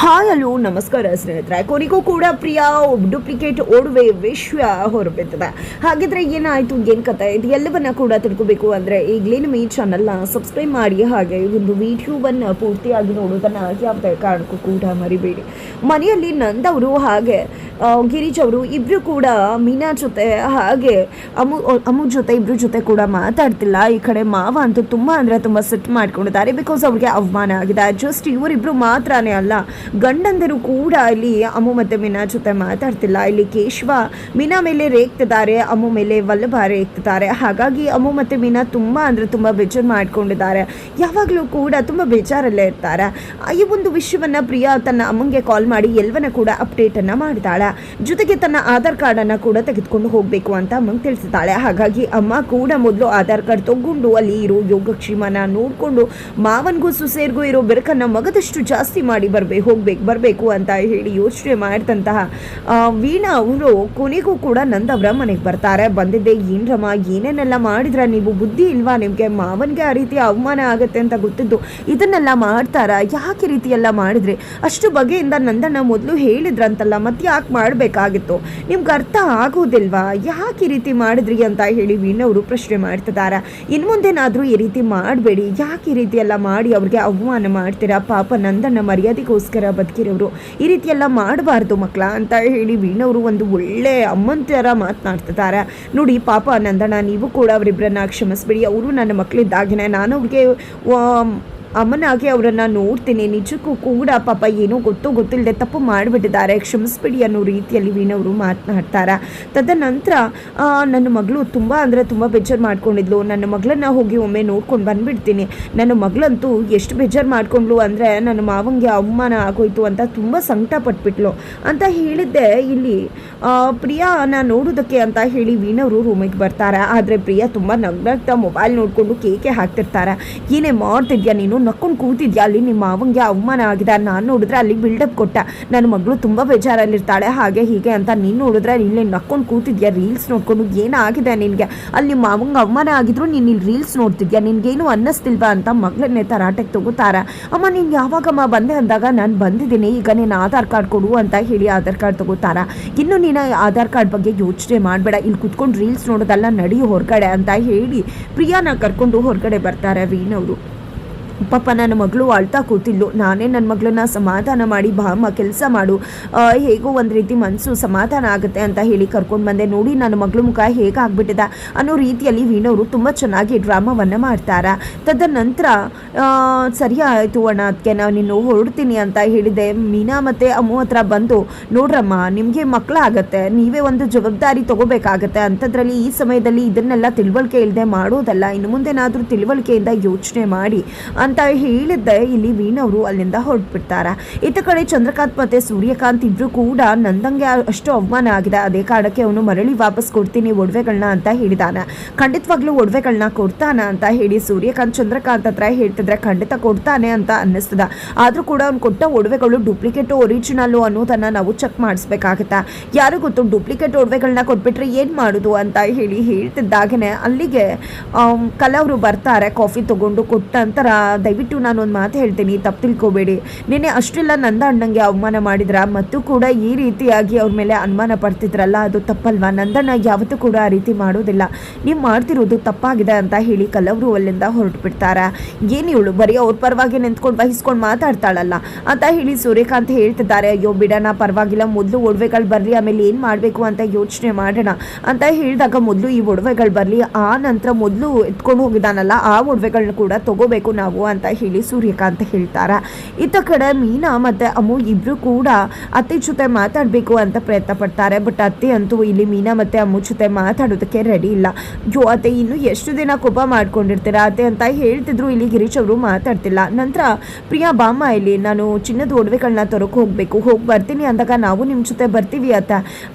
Hi hello ನಮಸ್ಕಾರ ಸ್ನೇಹಿತರೆ. ಕೊನೆಗೂ ಕೂಡ ಪ್ರಿಯಾ ಡೂಪ್ಲಿಕೇಟ್ ಒಡವೆ ವಿಶ್ವ ಹೊರಬಿದ್ದಿದೆ. ಹಾಗಿದ್ರೆ ಏನಾಯಿತು, ಏನು ಕತೆ, ಇದು ಎಲ್ಲವನ್ನ ಕೂಡ ತಿಳ್ಕೋಬೇಕು ಅಂದರೆ ಈಗಲೇ ನಮ್ಮ ಈ ಚಾನಲ್ನ ಸಬ್ಸ್ಕ್ರೈಬ್ ಮಾಡಿ, ಹಾಗೆ ಒಂದು ವಿಡಿಯೋವನ್ನು ಪೂರ್ತಿಯಾಗಿ ನೋಡೋದನ್ನು ಯಾವುದೇ ಕಾರಣಕ್ಕೂ ಕೂಡ ಮರಿಬೇಡಿ. ಮನೆಯಲ್ಲಿ ನಂದವರು ಹಾಗೆ ಗಿರೀಶ್ ಅವರು ಇಬ್ಬರು ಕೂಡ ಮೀನಾ ಜೊತೆ ಹಾಗೆ ಅಮ್ಮು ಜೊತೆ ಇಬ್ಬರ ಜೊತೆ ಕೂಡ ಮಾತಾಡ್ತಿಲ್ಲ. ಈ ಕಡೆ ಮಾವ ಅಂತೂ ತುಂಬ ಅಂದರೆ ತುಂಬ ಸಿಟ್ಟು ಮಾಡ್ಕೊಂಡಿದ್ದಾರೆ. ಬಿಕಾಸ್ ಅವ್ರಿಗೆ ಅವಮಾನ ಆಗಿದೆ. ಜಸ್ಟ್ ಇವರಿಬ್ಬರು ಮಾತ್ರನೇ ಅಲ್ಲ, ಗಂಡಂದರು ಕೂಡ ಇಲ್ಲಿ ಅಮ್ಮು ಮತ್ತು ಮೀನಾ ಜೊತೆ ಮಾತಾಡ್ತಿಲ್ಲ. ಇಲ್ಲಿ ಕೇಶವ ಮೀನಾ ಮೇಲೆ ರೇಗ್ತಿದ್ದಾರೆ, ಅಮ್ಮು ಮೇಲೆ ವಲ್ಲಭ ರೇಗ್ತಿದ್ದಾರೆ. ಹಾಗಾಗಿ ಅಮ್ಮು ಮತ್ತು ಮೀನಾ ತುಂಬ ಅಂದರೆ ತುಂಬ ಬೇಜಾರು ಮಾಡ್ಕೊಂಡಿದ್ದಾರೆ. ಯಾವಾಗಲೂ ಕೂಡ ತುಂಬ ಬೇಜಾರಲ್ಲೇ ಇರ್ತಾರೆ. ಈ ಒಂದು ವಿಷಯವನ್ನು ಪ್ರಿಯಾ ತನ್ನ ಅಮ್ಮಂಗೆ ಕಾಲ್ ಮಾಡಿ ಎಲ್ಲವನ್ನ ಕೂಡ ಅಪ್ಡೇಟನ್ನು ಮಾಡಿದಾಳೆ. ಜೊತೆಗೆ ತನ್ನ ಆಧಾರ್ ಕಾರ್ಡನ್ನು ಕೂಡ ತೆಗೆದುಕೊಂಡು ಹೋಗಬೇಕು ಅಂತ ಅಮ್ಮಂಗೆ ತಿಳಿಸಿದ್ದಾಳೆ. ಹಾಗಾಗಿ ಅಮ್ಮ ಕೂಡ ಮೊದಲು ಆಧಾರ್ ಕಾರ್ಡ್ ತಗೊಂಡು ಅಲ್ಲಿ ಇರೋ ಯೋಗಕ್ಷೇಮನ ನೋಡಿಕೊಂಡು ಮಾವನಿಗೂ ಸುಸೇರ್ಗೂ ಇರೋ ಬೆರಕನ್ನು ಮಗದಷ್ಟು ಜಾಸ್ತಿ ಮಾಡಿ ಬರಬೇಕು ಅಂತ ಹೇಳಿ ಯೋಚನೆ ಮಾಡಿದಂತಹ ವೀಣಾ ಅವರು ಕೊನೆಗೂ ಕೂಡ ನಂದವರ ಮನೆಗೆ ಬರ್ತಾರೆ. ಬಂದಿದ್ದೆ ಏನ್ರಮ್ಮ, ಏನೇನೆಲ್ಲ ಮಾಡಿದ್ರೆ ನೀವು, ಬುದ್ಧಿ ಇಲ್ವಾ ನಿಮಗೆ? ಮಾವನಿಗೆ ಆ ರೀತಿ ಅವಮಾನ ಆಗುತ್ತೆ ಅಂತ ಗೊತ್ತಿದ್ದು ಇದನ್ನೆಲ್ಲ ಮಾಡ್ತಾರಾ? ಯಾಕೆ ರೀತಿ ಎಲ್ಲ ಮಾಡಿದ್ರಿ? ಅಷ್ಟು ಬಗೆಯಿಂದ ನಂದಣ್ಣ ಮೊದಲು ಹೇಳಿದ್ರಂತಲ್ಲ, ಮತ್ತೆ ಯಾಕೆ ಮಾಡಬೇಕಾಗಿತ್ತು? ನಿಮ್ಗೆ ಅರ್ಥ ಆಗೋದಿಲ್ವಾ? ಯಾಕೆ ಈ ರೀತಿ ಮಾಡಿದ್ರಿ ಅಂತ ಹೇಳಿ ವೀಣವರು ಪ್ರಶ್ನೆ ಮಾಡ್ತಿದ್ದಾರೆ. ಇನ್ನು ಮುಂದೇನಾದರೂ ಈ ರೀತಿ ಮಾಡಬೇಡಿ, ಯಾಕೆ ಈ ರೀತಿ ಎಲ್ಲ ಮಾಡಿ ಅವ್ರಿಗೆ ಅವಮಾನ ಮಾಡ್ತೀರಾ? ಪಾಪ ನಂದಣ್ಣ ಮರ್ಯಾದೆಗೋಸ್ಕರ ಬದುಕಿರೋರು, ಈ ರೀತಿ ಎಲ್ಲ ಮಾಡಬಾರ್ದು ಮಕ್ಕಳ ಅಂತ ಹೇಳಿ ವೀಣವರು ಒಂದು ಒಳ್ಳೆ ಅಮ್ಮನ ಥರ ಮಾತನಾಡ್ತಿದ್ದಾರೆ. ನೋಡಿ ಪಾಪ ನಂದಣ್ಣ, ನೀವು ಕೂಡ ಅವರಿಬ್ಬರನ್ನ ಕ್ಷಮಿಸ್ಬಿಡಿ. ಅವರು ನನ್ನ ಮಕ್ಕಳಿದ್ದಾಗೇ ನಾನು ಅವ್ರಿಗೆ ಅಮ್ಮನಾಗಿ ಅವರನ್ನು ನೋಡ್ತೀನಿ. ನಿಜಕ್ಕೂ ಕೂಡ ಪಾಪ ಏನೋ ಗೊತ್ತಿಲ್ಲದೆ ತಪ್ಪು ಮಾಡಿಬಿಟ್ಟಿದ್ದಾರೆ, ಕ್ಷಮಿಸ್ಬಿಡಿ ಅನ್ನೋ ರೀತಿಯಲ್ಲಿ ವೀಣವರು ಮಾತನಾಡ್ತಾರೆ. ತದನಂತರ ನನ್ನ ಮಗಳು ತುಂಬ ಅಂದರೆ ತುಂಬ ಬೇಜಾರು ಮಾಡ್ಕೊಂಡಿದ್ಲು. ನನ್ನ ಮಗಳನ್ನ ಹೋಗಿ ಒಮ್ಮೆ ನೋಡ್ಕೊಂಡು ಬಂದುಬಿಡ್ತೀನಿ. ನನ್ನ ಮಗಳಂತೂ ಎಷ್ಟು ಬೇಜಾರು ಮಾಡ್ಕೊಂಡ್ಲು ಅಂದರೆ ನನ್ನ ಮಾವಂಗೆ ಅವಮಾನ ಆಗೋಯ್ತು ಅಂತ ತುಂಬ ಸಂಕಟ ಪಟ್ಬಿಟ್ಲು ಅಂತ ಹೇಳಿದ್ದೆ. ಇಲ್ಲಿ ಪ್ರಿಯಾನ ನೋಡೋದಕ್ಕೆ ಅಂತ ಹೇಳಿ ವೀಣವರು ರೂಮಿಗೆ ಬರ್ತಾರೆ. ಆದರೆ ಪ್ರಿಯಾ ತುಂಬ ನಗ್ನಗ್ತಾ ಮೊಬೈಲ್ ನೋಡಿಕೊಂಡು ಕೇಕೆ ಹಾಕ್ತಿರ್ತಾರೆ. ಏನೇ ಮಾಡ್ತಿದ್ಯಾ ನೀನು? ನಕ್ಕೊಂಡು ಕೂತಿದ್ಯಾ? ಅಲ್ಲಿ ನಿಮ್ಮ ಮಾವಂಗೆ ಅವಮಾನ ಆಗಿದೆ. ನಾನು ನೋಡಿದ್ರೆ ಅಲ್ಲಿ ಬಿಲ್ಡಪ್ ಕೊಟ್ಟ, ನನ್ನ ಮಗಳು ತುಂಬ ಬೇಜಾರಲ್ಲಿರ್ತಾಳೆ ಹಾಗೆ ಹೀಗೆ ಅಂತ. ನೀನು ನೋಡಿದ್ರೆ ಇಲ್ಲಿ ನಕ್ಕೊಂಡು ಕೂತಿದ್ಯಾ ರೀಲ್ಸ್ ನೋಡ್ಕೊಂಡು. ಏನಾಗಿದೆ ನಿನಗೆ? ಅಲ್ಲಿ ನಿಮ್ಮ ಮಾವಂಗೆ ಅವಮಾನ ಆಗಿದ್ರು ನೀನು ಇಲ್ಲಿ ರೀಲ್ಸ್ ನೋಡ್ತಿದ್ಯಾ, ನಿನಗೇನು ಅನ್ನಿಸ್ತಿಲ್ವಾ ಅಂತ ಮಗಳನ್ನೇ ತರಾಟೆಗೆ ತಗೋತಾರೆ. ಅಮ್ಮ ನೀನು ಯಾವಾಗಮ್ಮ ಬಂದೆ ಅಂದಾಗ ನಾನು ಬಂದಿದ್ದೀನಿ, ಈಗ ನೀನು ಆಧಾರ್ ಕಾರ್ಡ್ ಕೊಡು ಅಂತ ಹೇಳಿ ಆಧಾರ್ ಕಾರ್ಡ್ ತಗೋತಾರ. ಇನ್ನು ನೀನು ಆಧಾರ್ ಕಾರ್ಡ್ ಬಗ್ಗೆ ಯೋಚನೆ ಮಾಡಬೇಡ, ಇಲ್ಲಿ ಕುತ್ಕೊಂಡು ರೀಲ್ಸ್ ನೋಡೋದಲ್ಲ, ನಡಿ ಹೊರಗಡೆ ಅಂತ ಹೇಳಿ ಪ್ರಿಯಾನ ಕರ್ಕೊಂಡು ಹೊರಗಡೆ ಬರ್ತಾರೆ ವೀಣವರು. ಪಾಪ ನನ್ನ ಮಗಳು ಅಳ್ತಾ ಕೂತಿದ್ಲು. ನಾನೇ ನನ್ನ ಮಗಳನ್ನ ಸಮಾಧಾನ ಮಾಡಿ, ಬಾಮ್ಮ ಕೆಲಸ ಮಾಡು, ಹೇಗೋ ಒಂದು ರೀತಿ ಮನಸ್ಸು ಸಮಾಧಾನ ಆಗುತ್ತೆ ಅಂತ ಹೇಳಿ ಕರ್ಕೊಂಡು ಬಂದೆ. ನೋಡಿ ನನ್ನ ಮಗಳ ಮುಖ ಹೇಗಾಗ್ಬಿಟ್ಟಿದೆ ಅನ್ನೋ ರೀತಿಯಲ್ಲಿ ವೀಣವರು ತುಂಬ ಚೆನ್ನಾಗಿ ಡ್ರಾಮಾವನ್ನು ಮಾಡ್ತಾರೆ. ತದನಂತರ ಸರಿ ಆಯಿತು ಅಣ್ಣ, ಅದಕ್ಕೆ ನಾನು ನೀನು ಹೊರಡ್ತೀನಿ ಅಂತ ಹೇಳಿದೆ. ಮೀನಾ ಮತ್ತು ಅಮ್ಮು ಹತ್ರ ಬಂದು, ನೋಡ್ರಮ್ಮ ನಿಮಗೆ ಮಕ್ಕಳಾಗತ್ತೆ, ನೀವೇ ಒಂದು ಜವಾಬ್ದಾರಿ ತಗೋಬೇಕಾಗತ್ತೆ. ಅಂಥದ್ರಲ್ಲಿ ಈ ಸಮಯದಲ್ಲಿ ಇದನ್ನೆಲ್ಲ ತಿಳುವಳಿಕೆ ಇಲ್ಲದೆ ಮಾಡೋದಲ್ಲ, ಇನ್ನು ಮುಂದೆನಾದರೂ ತಿಳುವಳಿಕೆಯಿಂದ ಯೋಚನೆ ಮಾಡಿ ಅಂತ ಹೇಳಿದ್ದೆ. ಇಲ್ಲಿ ವೀಣವರು ಅಲ್ಲಿಂದ ಹೊರಟ್ಬಿಡ್ತಾರೆ. ಇತ್ತ ಕಡೆ ಚಂದ್ರಕಾಂತ್ ಮತ್ತೆ ಸೂರ್ಯಕಾಂತ್ ಇಬ್ರು ಕೂಡ ನಂದಂಗೆ ಅಷ್ಟು ಅವಮಾನ ಆಗಿದೆ, ಅದೇ ಕಾರಣಕ್ಕೆ ಅವನು ಮರಳಿ ವಾಪಸ್ ಕೊಡ್ತೀನಿ ಒಡವೆಗಳನ್ನ ಅಂತ ಹೇಳಿದಾನೆ. ಖಂಡಿತವಾಗ್ಲೂ ಒಡವೆಗಳನ್ನ ಕೊಡ್ತಾನ ಅಂತ ಹೇಳಿ ಸೂರ್ಯಕಾಂತ್ ಚಂದ್ರಕಾಂತ್ ಹತ್ರ ಹೇಳ್ತಿದ್ರೆ ಖಂಡಿತ ಕೊಡ್ತಾನೆ ಅಂತ ಅನ್ನಿಸ್ತದ. ಆದ್ರೂ ಕೂಡ ಅವ್ನು ಕೊಟ್ಟ ಒಡವೆಗಳು ಡೂಪ್ಲಿಕೇಟು ಒರಿಜಿನಲ್ಲು ಅನ್ನೋದನ್ನ ನಾವು ಚೆಕ್ ಮಾಡಿಸ್ಬೇಕಾಗತ್ತಾ. ಯಾರು ಗೊತ್ತು, ಡೂಪ್ಲಿಕೇಟ್ ಒಡವೆಗಳನ್ನ ಕೊಟ್ಬಿಟ್ರೆ ಏನು ಮಾಡೋದು ಅಂತ ಹೇಳಿ ಹೇಳ್ತಿದ್ದಾಗನೆ ಅಲ್ಲಿಗೆ ಕಲವರು ಬರ್ತಾರೆ. ಕಾಫಿ ತಗೊಂಡು ಕೊಟ್ಟ ನಂತರ, ದಯವಿಟ್ಟು ನಾನು ಒಂದು ಮಾತು ಹೇಳ್ತೀನಿ, ತಪ್ಪು ತಿಳ್ಕೊಬೇಡಿ. ನಿನ್ನೆ ಅಷ್ಟೆಲ್ಲ ನಂದ ಅಣ್ಣಂಗೆ ಅವಮಾನ ಮಾಡಿದ್ರ, ಮತ್ತು ಕೂಡ ಈ ರೀತಿಯಾಗಿ ಅವ್ರ ಮೇಲೆ ಅನುಮಾನ ಪಡ್ತಿದ್ರಲ್ಲ, ಅದು ತಪ್ಪಲ್ವಾ? ನಂದಣ್ಣ ಯಾವತ್ತೂ ಕೂಡ ಆ ರೀತಿ ಮಾಡೋದಿಲ್ಲ, ನೀವು ಮಾಡ್ತಿರೋದು ತಪ್ಪಾಗಿದೆ ಅಂತ ಹೇಳಿ ಕಲವರು ಅಲ್ಲಿಂದ ಹೊರಟು ಬಿಡ್ತಾರೆ. ಏನು ಇವಳು ಬರೀ ಅವ್ರ ಪರವಾಗಿ ನಿಂತ್ಕೊಂಡು ವಹಿಸ್ಕೊಂಡು ಮಾತಾಡ್ತಾಳಲ್ಲ ಅಂತ ಹೇಳಿ ಸೂರ್ಯಕಾಂತ್ ಹೇಳ್ತಿದ್ದಾರೆ. ಅಯ್ಯೋ ಬಿಡೋಣ, ಪರವಾಗಿಲ್ಲ, ಮೊದಲು ಒಡವೆಗಳು ಬರಲಿ, ಆಮೇಲೆ ಏನು ಮಾಡಬೇಕು ಅಂತ ಯೋಚನೆ ಮಾಡೋಣ ಅಂತ ಹೇಳಿದಾಗ, ಮೊದಲು ಈ ಒಡವೆಗಳು ಬರಲಿ, ಆ ನಂತರ ಮೊದಲು ಎತ್ಕೊಂಡು ಹೋಗಿದ್ದಾನಲ್ಲ ಆ ಒಡವೆಗಳನ್ನ ಕೂಡ ತಗೋಬೇಕು ನಾವು ಅಂತ ಹೇಳಿ ಸೂರ್ಯಕಾಂತ್ ಹೇಳ್ತಾರೆ. ಇತ್ತ ಕಡೆ ಮೀನಾ ಮತ್ತು ಅಮ್ಮು ಇಬ್ರು ಕೂಡ ಅತ್ತೆ ಜೊತೆ ಮಾತಾಡಬೇಕು ಅಂತ ಪ್ರಯತ್ನ ಪಡ್ತಾರೆ. ಬಟ್ ಅತ್ತೆ ಅಂತೂ ಇಲ್ಲಿ ಮೀನಾ ಮತ್ತು ಅಮ್ಮು ಜೊತೆ ಮಾತಾಡೋದಕ್ಕೆ ರೆಡಿ ಇಲ್ಲ. ಅಯ್ಯೋ ಅತ್ತೆ, ಇನ್ನು ಎಷ್ಟು ದಿನ ಕೋಪ ಮಾಡ್ಕೊಂಡಿರ್ತೀರಾ ಅತ್ತೆ ಅಂತ ಹೇಳ್ತಿದ್ರು. ಇಲ್ಲಿ ಗಿರೀಶ್ ಅವರು ಮಾತಾಡ್ತಿಲ್ಲ. ನಂತರ ಪ್ರಿಯಾ ಬಾಮ್ಮ, ಇಲ್ಲಿ ನಾನು ಚಿನ್ನದ ಒಡವೆಗಳನ್ನ ತರೋಕೆ ಹೋಗಬೇಕು, ಹೋಗಿ ಬರ್ತೀನಿ ಅಂದಾಗ ನಾವು ನಿಮ್ಮ ಜೊತೆ ಬರ್ತೀವಿ ಅತ್ತ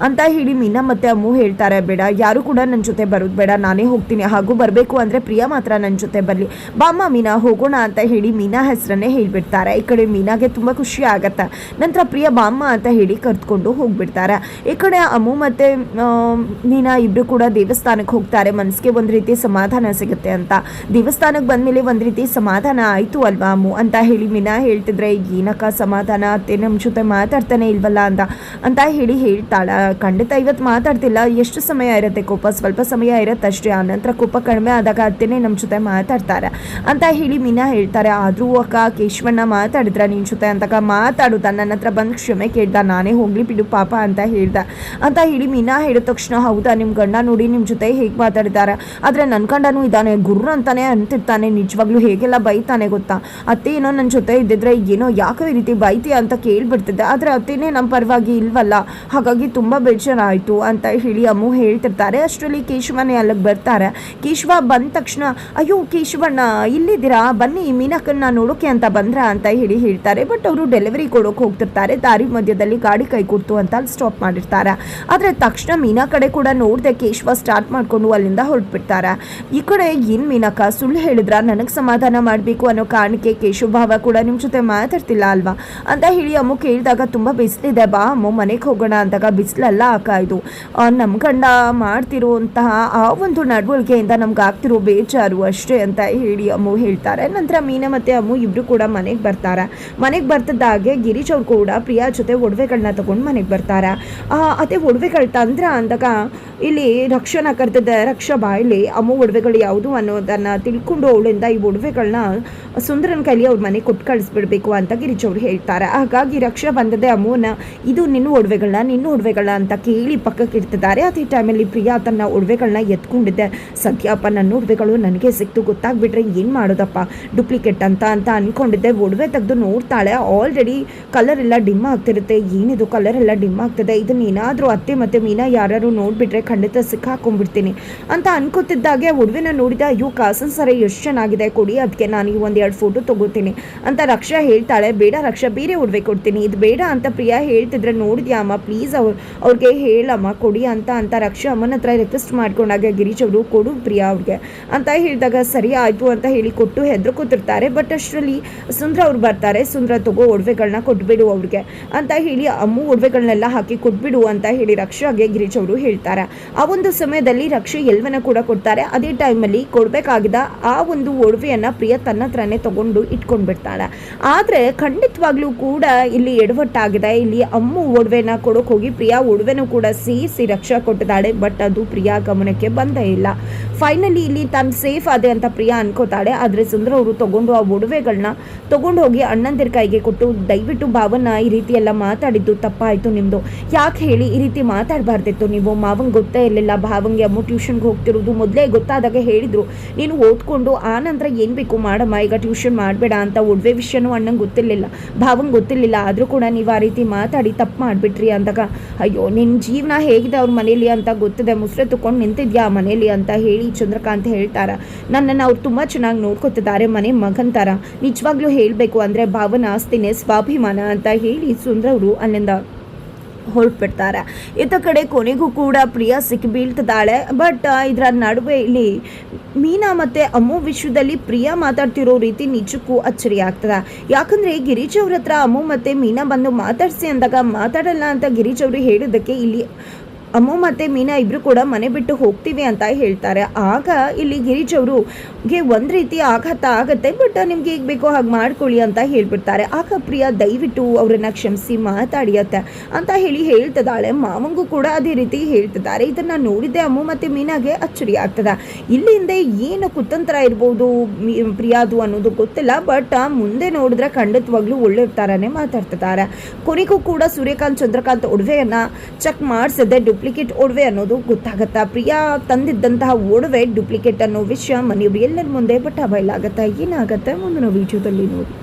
ಅಂತ ಹೇಳಿ ಮೀನಾ ಮತ್ತು ಅಮ್ಮು ಹೇಳ್ತಾರೆ. ಬೇಡ, ಯಾರು ಕೂಡ ನನ್ನ ಜೊತೆ ಬರೋದು ಬೇಡ, ನಾನೇ ಹೋಗ್ತೀನಿ. ಹಾಗೂ ಬರಬೇಕು ಅಂದರೆ ಪ್ರಿಯಾ ಮಾತ್ರ ನನ್ನ ಜೊತೆ ಬರಲಿ. ಬಾಮ್ಮ ಮೀನಾ ಹೋಗೋಣ ಅಂತ ಹೇಳಿ ಮೀನಾ ಹೆಸರನ್ನೇ ಹೇಳ್ಬಿಡ್ತಾರೆ. ಈ ಕಡೆ ಮೀನಾಗೆ ತುಂಬ ಖುಷಿ ಆಗತ್ತೆ. ನಂತರ ಪ್ರಿಯಾ ಬಾಮ್ಮ ಅಂತ ಹೇಳಿ ಕರೆದುಕೊಂಡು ಹೋಗ್ಬಿಡ್ತಾರೆ. ಈ ಕಡೆ ಅಮ್ಮು ಮತ್ತು ಮೀನಾ ಇಬ್ಬರು ಕೂಡ ದೇವಸ್ಥಾನಕ್ಕೆ ಹೋಗ್ತಾರೆ. ಮನಸ್ಸಿಗೆ ಒಂದು ರೀತಿ ಸಮಾಧಾನ ಸಿಗುತ್ತೆ ಅಂತ. ದೇವಸ್ಥಾನಕ್ಕೆ ಬಂದಮೇಲೆ ಒಂದು ರೀತಿ ಸಮಾಧಾನ ಆಯಿತು ಅಲ್ವಾ ಅಮ್ಮು ಅಂತ ಹೇಳಿ ಮೀನಾ ಹೇಳ್ತಿದ್ರೆ, ಏನಕ್ಕ ಸಮಾಧಾನ, ಅತ್ತೆ ನಮ್ಮ ಜೊತೆ ಮಾತಾಡ್ತಾನೆ ಇಲ್ವಲ್ಲ ಅಂತ ಹೇಳಿ ಹೇಳ್ತಾಳ. ಖಂಡಿತ ಇವತ್ತು ಮಾತಾಡ್ತಿಲ್ಲ, ಎಷ್ಟು ಸಮಯ ಇರುತ್ತೆ ಕೋಪ, ಸ್ವಲ್ಪ ಸಮಯ ಇರುತ್ತೆ ಅಷ್ಟೇ, ಆನಂತರ ಕೋಪ ಕಡಿಮೆ ಆದಾಗ ಅತ್ತೆನೇ ನಮ್ಮ ಜೊತೆ ಮಾತಾಡ್ತಾರೆ ಅಂತ ಹೇಳಿ ಮೀನಾ ಹೇಳ್ತಾರೆ. ಆದರೂ ಅಕ್ಕ ಕೇಶವಣ್ಣ ಮಾತಾಡಿದ್ರ ನಿನ್ನ ಜೊತೆ ಅಂತಕ, ಮಾತಾಡುತ್ತ ನನ್ನ ಹತ್ರ ಬಂದು ಕ್ಷಮೆ ಕೇಳ್ದ, ನಾನೇ ಹೋಗ್ಲಿ ಬಿಡು ಪಾಪ ಅಂತ ಹೇಳ್ದ ಅಂತ ಹೇಳಿ ಮೀನಾ ಹೇಳಿದ ತಕ್ಷಣ, ಹೌದಾ ನಿಮ್ಮ ಗಂಡ ನೋಡಿ ನಿಮ್ಮ ಜೊತೆ ಹೇಗೆ ಮಾತಾಡಿದ್ದಾರೆ, ಆದರೆ ನನ್ನ ಗಂಡನೂ ಇದ್ದಾನೆ, ಗುರು ಅಂತಾನೆ ಅಂತಿರ್ತಾನೆ, ನಿಜವಾಗ್ಲೂ ಹೇಗೆಲ್ಲ ಬೈತಾನೆ ಗೊತ್ತಾ, ಅತ್ತೆ ಏನೋ ನನ್ನ ಜೊತೆ ಇದ್ದಿದ್ರೆ ಏನೋ ಯಾಕೋ ಈ ರೀತಿ ಬೈತೀಯ ಅಂತ ಕೇಳ್ಬಿಡ್ತಿದ್ದೆ, ಆದರೆ ಅತ್ತೆನೇ ನಮ್ಮ ಪರವಾಗಿ ಇಲ್ವಲ್ಲ, ಹಾಗಾಗಿ ತುಂಬ ಬೇಜಾರಾಯಿತು ಅಂತ ಹೇಳಿ ಅಮ್ಮು ಹೇಳ್ತಿರ್ತಾರೆ. ಅಷ್ಟರಲ್ಲಿ ಕೇಶವನೇ ಅಲ್ಲಿಗೆ ಬರ್ತಾರೆ. ಕೇಶವ ಬಂದ ತಕ್ಷಣ, ಅಯ್ಯೋ ಕೇಶವಣ್ಣ ಇಲ್ಲಿದ್ದೀರಾ, ಬನ್ನಿ ಮೀನಕ್ಕನ್ನ ನೋಡೋಕೆ ಅಂತ ಬಂದ್ರ ಅಂತ ಹೇಳಿ ಹೇಳ್ತಾರೆ. ಬಟ್ ಅವರು ಡೆಲಿವರಿ ಕೊಡೋಕೆ ಹೋಗ್ತಿರ್ತಾರೆ. ದಾರಿ ಮಧ್ಯದಲ್ಲಿ ಗಾಡಿ ಕೈ ಕೊಡ್ತು ಅಂತ ಅಲ್ಲಿ ಸ್ಟಾಪ್ ಮಾಡಿರ್ತಾರೆ. ಆದರೆ ತಕ್ಷಣ ಮೀನಾ ಕಡೆ ಕೂಡ ನೋಡದೆ ಕೇಶವ ಸ್ಟಾರ್ಟ್ ಮಾಡಿಕೊಂಡು ಅಲ್ಲಿಂದ ಹೊರಟ್ಬಿಡ್ತಾರೆ. ಈ ಕಡೆ ಏನು ಮೀನಕ್ಕ ಸುಳ್ಳು ಹೇಳಿದ್ರ, ನನಗೆ ಸಮಾಧಾನ ಮಾಡಬೇಕು ಅನ್ನೋ ಕಾರಣಕ್ಕೆ ಕೇಶವ ಭಾವ ಕೂಡ ನಿಮ್ಮ ಜೊತೆ ಮಾತಾಡ್ತಿಲ್ಲ ಅಲ್ವಾ ಅಂತ ಹೇಳಿ ಅಮ್ಮು ಕೇಳಿದಾಗ, ತುಂಬ ಬಿಸಿಲಿದೆ ಬಾ ಅಮ್ಮು ಮನೆಗೆ ಹೋಗೋಣ ಅಂದಾಗ, ಬಿಸಿಲಲ್ಲ ಅಕ್ಕ ಇದು ನಮ್ಮ ಗಂಡ ಮಾಡ್ತಿರುವಂತಹ ಆ ಒಂದು ನಡವಳಿಕೆಯಿಂದ ನಮ್ಗೆ ಆಗ್ತಿರೋ ಬೇಜಾರು ಅಷ್ಟೇ ಅಂತ ಹೇಳಿ ಅಮ್ಮು ಹೇಳ್ತಾರೆ. ನಂತರ ಮೀನಾ ಮತ್ತು ಅಮ್ಮು ಇಬ್ಬರು ಕೂಡ ಮನೆಗೆ ಬರ್ತಾರೆ. ಮನೆಗೆ ಬರ್ತಿದ್ದಾಗೆ ಗಿರೀಶ್ ಅವ್ರು ಕೂಡ ಪ್ರಿಯಾ ಜೊತೆ ಒಡವೆಗಳನ್ನ ತಗೊಂಡು ಮನೆಗೆ ಬರ್ತಾರೆ. ಅದೇ ಒಡವೆಗಳು ತಂದ್ರ ಅಂದಾಗ ಇಲ್ಲಿ ರಕ್ಷನ ಕರೆದಿದ್ದೆ, ರಕ್ಷಾ ಬಾಯಲ್ಲಿ ಅಮ್ಮು ಒಡವೆಗಳು ಯಾವುದು ಅನ್ನೋದನ್ನು ತಿಳ್ಕೊಂಡು ಅವಳಿಂದ ಈ ಒಡವೆಗಳನ್ನ ಸುಂದರನ ಕೈಲಿ ಅವ್ರ ಮನೆಗೆ ಕೊಟ್ಟು ಕಳಿಸ್ಬಿಡ್ಬೇಕು ಅಂತ ಗಿರೀಶ್ ಅವ್ರು ಹೇಳ್ತಾರೆ. ಹಾಗಾಗಿ ರಕ್ಷಾ ಬಂದದೆ ಅಮ್ಮನ, ಇದು ನಿನ್ನ ಒಡವೆಗಳನ್ನ ಅಂತ ಕೇಳಿ ಪಕ್ಕಕ್ಕೆ ಇಡ್ತಿದ್ದಾರೆ. ಅದೇ ಟೈಮಲ್ಲಿ ಪ್ರಿಯಾ ತನ್ನ ಒಡವೆಗಳನ್ನ ಎತ್ಕೊಂಡಿದ್ದೆ, ಸದ್ಯಪ್ಪ ನನ್ನ ಒಡವೆಗಳು ನನಗೆ ಸಿಕ್ತು, ಗೊತ್ತಾಗ್ಬಿಟ್ರೆ ಏನು ಮಾಡೋದಪ್ಪ, ಡೂಪ್ಲಿಕೇಟ್ ಅಂತ ಅಂದ್ಕೊಂಡಿದ್ದೆ. ಒಡವೆ ತೆಗೆದು ನೋಡ್ತಾಳೆ, ಆಲ್ರೆಡಿ ಕಲರ್ ಎಲ್ಲ ಡಿಮ್ ಆಗ್ತಿರುತ್ತೆ. ಏನಿದು ಕಲರ್ ಎಲ್ಲ ಡಿಮ್ ಆಗ್ತದೆ, ಇದನ್ನ ಏನಾದರೂ ಅತ್ತೆ ಮತ್ತು ಮೀನಾ ಯಾರು ನೋಡಿಬಿಟ್ರೆ ಖಂಡಿತ ಸಿಕ್ಕಾಕೊಂಡ್ಬಿಡ್ತೀನಿ ಅಂತ ಅನ್ಕೋತಿದ್ದಾಗೆ ಒಡವೆನ ನೋಡಿದ, ಅಯ್ಯೋ ಕಾಸನ್ ಸರ ಎಷ್ಟು ಚೆನ್ನಾಗಿದೆ ಕೊಡಿ, ಅದಕ್ಕೆ ನಾನು ಈ 1-2 ಫೋಟೋ ತಗೋತೀನಿ ಅಂತ ರಕ್ಷಾ ಹೇಳ್ತಾಳೆ. ಬೇಡ ರಕ್ಷಾ, ಬೇರೆ ಒಡವೆ ಕೊಡ್ತೀನಿ, ಇದು ಬೇಡ ಅಂತ ಪ್ರಿಯಾ ಹೇಳ್ತಿದ್ರೆ, ನೋಡಿದ್ಯಾ ಅಮ್ಮ ಪ್ಲೀಸ್ ಅವ್ರಿಗೆ ಹೇಳಮ್ಮ ಕೊಡಿ ಅಂತ ರಕ್ಷಾ ಅಮ್ಮನ ಹತ್ರ ರಿಕ್ವೆಸ್ಟ್ ಮಾಡ್ಕೊಂಡಾಗ ಗಿರೀಶ್ ಅವರು ಕೊಡು ಪ್ರಿಯಾ ಅವ್ರಿಗೆ ಅಂತ ಹೇಳಿದಾಗ, ಸರಿ ಆಯಿತು ಅಂತ ಹೇಳಿ ಕೊಟ್ಟು ಹೆದರ್ಕೋತಿರ್ತಾರೆ. ಬಟ್ ಅಷ್ಟರಲ್ಲಿ ಸುಂದ್ರ ಅವ್ರು ಬರ್ತಾರೆ. ಸುಂದ್ರ ತಗೋ ಒಡವೆಗಳನ್ನ ಕೊಟ್ಬಿಡು ಅವ್ರಿಗೆ ಅಂತ ಹೇಳಿ ಅಮ್ಮು ಒಡವೆಗಳನ್ನೆಲ್ಲ ಹಾಕಿ ಕೊಟ್ಬಿಡು ಅಂತ ಹೇಳಿ ರಕ್ಷಾಗೆ ಗಿರೀಶ್ ಅವರು ಹೇಳ್ತಾರೆ. ಆ ಒಂದು ಸಮಯದಲ್ಲಿ ರಕ್ಷೆ ಎಲ್ಲವನ್ನ ಕೂಡ ಕೊಡ್ತಾರೆ. ಅದೇ ಟೈಮಲ್ಲಿ ಕೊಡಬೇಕಾಗಿದ್ದ ಆ ಒಂದು ಒಡವೆಯನ್ನು ಪ್ರಿಯಾ ತನ್ನ ಹತ್ರನೇ ತಗೊಂಡು ಇಟ್ಕೊಂಡ್ಬಿಡ್ತಾಳೆ. ಆದರೆ ಖಂಡಿತವಾಗ್ಲೂ ಕೂಡ ಇಲ್ಲಿ ಎಡವಟ್ಟಾಗಿದೆ. ಇಲ್ಲಿ ಅಮ್ಮು ಒಡವೆನ ಕೊಡೋಕೆ ಹೋಗಿ ಪ್ರಿಯಾ ಒಡವೆನೂ ಕೂಡ ಸೇರಿಸಿ ರಕ್ಷಾ ಕೊಟ್ಟಿದ್ದಾಳೆ. ಬಟ್ ಅದು ಪ್ರಿಯಾ ಗಮನಕ್ಕೆ ಬಂದೇ ಇಲ್ಲ. ಫೈನಲಿ ಇಲ್ಲಿ ತಾನು ಸೇಫ್ ಆದೆ ಅಂತ ಪ್ರಿಯಾ ಅನ್ಕೋತಾಳೆ. ಆದರೆ ಸುಂದರ ಅವರು ತಗೊಂಡು ಆ ಒಡವೆಗಳನ್ನ ತಗೊಂಡು ಹೋಗಿ ಅಣ್ಣಂದಿರ ಕೈಗೆ ಕೊಟ್ಟು, ದಯವಿಟ್ಟು ಭಾವನ ಈ ರೀತಿ ಎಲ್ಲ ಮಾತಾಡಿದ್ದು ತಪ್ಪಾಯಿತು ನಿಮ್ಮದು, ಯಾಕೆ ಹೇಳಿ ಈ ರೀತಿ ಮಾತಾಡಬಾರ್ದಿತ್ತು ನೀವು, ಮಾವಂಗೆ ಗೊತ್ತೇ ಇರಲಿಲ್ಲ, ಭಾವಂಗೆ ಅಮ್ಮು ಟ್ಯೂಷನ್ಗೆ ಹೋಗ್ತಿರೋದು ಮೊದಲೇ ಗೊತ್ತಾದಾಗ ಹೇಳಿದ್ರು, ನೀನು ಓದ್ಕೊಂಡು ಆ ನಂತರ ಏನು ಬೇಕು ಮಾಡಮ್ಮ, ಈಗ ಟ್ಯೂಷನ್ ಮಾಡಬೇಡ ಅಂತ. ಒಡವೆ ವಿಷಯನೂ ಅಣ್ಣಂಗೆ ಗೊತ್ತಿರಲಿಲ್ಲ, ಭಾವಂಗೆ ಗೊತ್ತಿರಲಿಲ್ಲ, ಆದರೂ ಕೂಡ ನೀವು ಆ ರೀತಿ ಮಾತಾಡಿ ತಪ್ಪು ಮಾಡಿಬಿಟ್ರಿ ಅಂದಾಗ, ಅಯ್ಯೋ ನಿನ್ನ ಜೀವನ ಹೇಗಿದೆ ಅವ್ರ ಮನೇಲಿ ಅಂತ ಗೊತ್ತಿದೆ, ಮುಸ್ರೆ ತಗೊಂಡು ನಿಂತಿದ್ಯಾ ಆ ಮನೇಲಿ ಅಂತ ಹೇಳಿ ಚಂದ್ರಕಾಂತ್ ಹೇಳ್ತಾರೆ. ನನ್ನನ್ನು ಅವ್ರು ತುಂಬ ಚೆನ್ನಾಗಿ ನೋಡ್ಕೊತಿದ್ದಾರೆ, ಮನೆ ಮಗನ್ ಥರ, ನಿಜವಾಗ್ಲೂ ಹೇಳಬೇಕು ಅಂದರೆ ಭಾವನ ಆಸ್ತಿನೇ ಸ್ವಾಭಿಮಾನ ಅಂತ ಹೇಳಿ ಸುಂದ್ರ ಅವರು ಅಲ್ಲಿಂದ ಹೊರಟ್ಬಿಡ್ತಾರೆ. ಇತ್ತ ಕಡೆ ಕೊನೆಗೂ ಕೂಡ ಪ್ರಿಯಾ ಸಿಕ್ಕಿ ಬೀಳ್ತಿದ್ದಾಳೆ. ಬಟ್ ಇದರ ನಡುವೆ ಇಲ್ಲಿ ಮೀನಾ ಮತ್ತು ಅಮ್ಮು ವಿಷಯದಲ್ಲಿ ಪ್ರಿಯಾ ಮಾತಾಡ್ತಿರೋ ರೀತಿ ನಿಜಕ್ಕೂ ಅಚ್ಚರಿ ಆಗ್ತದೆ. ಯಾಕಂದರೆ ಗಿರೀಶ್ ಅವ್ರ ಹತ್ರ ಅಮ್ಮು ಮತ್ತು ಮೀನಾ ಬಂದು ಮಾತಾಡಿಸಿ ಅಂದಾಗ ಮಾತಾಡಲ್ಲ ಅಂತ ಗಿರೀಶ್ ಅವರು ಹೇಳಿದ್ದಕ್ಕೆ ಇಲ್ಲಿ ಅಮ್ಮು ಮತ್ತು ಮೀನಾ ಇಬ್ಬರು ಕೂಡ ಮನೆ ಬಿಟ್ಟು ಹೋಗ್ತೀವಿ ಅಂತ ಹೇಳ್ತಾರೆ. ಆಗ ಇಲ್ಲಿ ಗಿರೀಶ್ ಅವ್ರಿಗೆ ಒಂದು ರೀತಿ ಆಘಾತ ಆಗುತ್ತೆ. ಬಟ್ ನಿಮ್ಗೆ ಹೇಗೆ ಬೇಕೋ ಹಾಗೆ ಮಾಡ್ಕೊಳ್ಳಿ ಅಂತ ಹೇಳ್ಬಿಡ್ತಾರೆ. ಆಗ ಪ್ರಿಯಾ ದಯವಿಟ್ಟು ಅವರನ್ನು ಕ್ಷಮಿಸಿ ಮಾತಾಡಿಯತ್ತೆ ಅಂತ ಹೇಳಿ ಹೇಳ್ತಿದ್ದಾಳೆ. ಮಾವಂಗೂ ಕೂಡ ಅದೇ ರೀತಿ ಹೇಳ್ತಿದ್ದಾರೆ. ಇದನ್ನು ನೋಡಿದ್ದೆ ಅಮ್ಮು ಮತ್ತು ಮೀನಾಗೆ ಅಚ್ಚರಿ ಆಗ್ತದೆ. ಇಲ್ಲಿಂದ ಏನು ಕುತಂತ್ರ ಇರ್ಬೋದು ಪ್ರಿಯಾದು ಅನ್ನೋದು ಗೊತ್ತಿಲ್ಲ. ಬಟ್ ಮುಂದೆ ನೋಡಿದ್ರೆ ಖಂಡಿತವಾಗ್ಲೂ ಒಳ್ಳೆ ಥರನೇ ಮಾತಾಡ್ತಿದ್ದಾರೆ. ಕೊನೆಗೂ ಕೂಡ ಸೂರ್ಯಕಾಂತ್ ಚಂದ್ರಕಾಂತ್ ಒಡವೆಯನ್ನು ಚೆಕ್ ಮಾಡಿಸಿದ್ದೆ, ಡೂಪ್ಲಿಕೇಟ್ ಒಡವೆ ಅನ್ನೋದು ಗೊತ್ತಾಗತ್ತಾ. ಪ್ರಿಯಾ ತಂದಿದ್ದಂತಹ ಒಡವೆ ಡೂಪ್ಲಿಕೇಟ್ ಅನ್ನೋ ವಿಷಯ ಮನೆಯವರು ಎಲ್ಲರ ಮುಂದೆ ಬಯಲಾಗತ್ತಾ. ಏನಾಗತ್ತೆ ಮುಂದಿನ ವಿಡಿಯೋದಲ್ಲಿ ನೋಡಿ.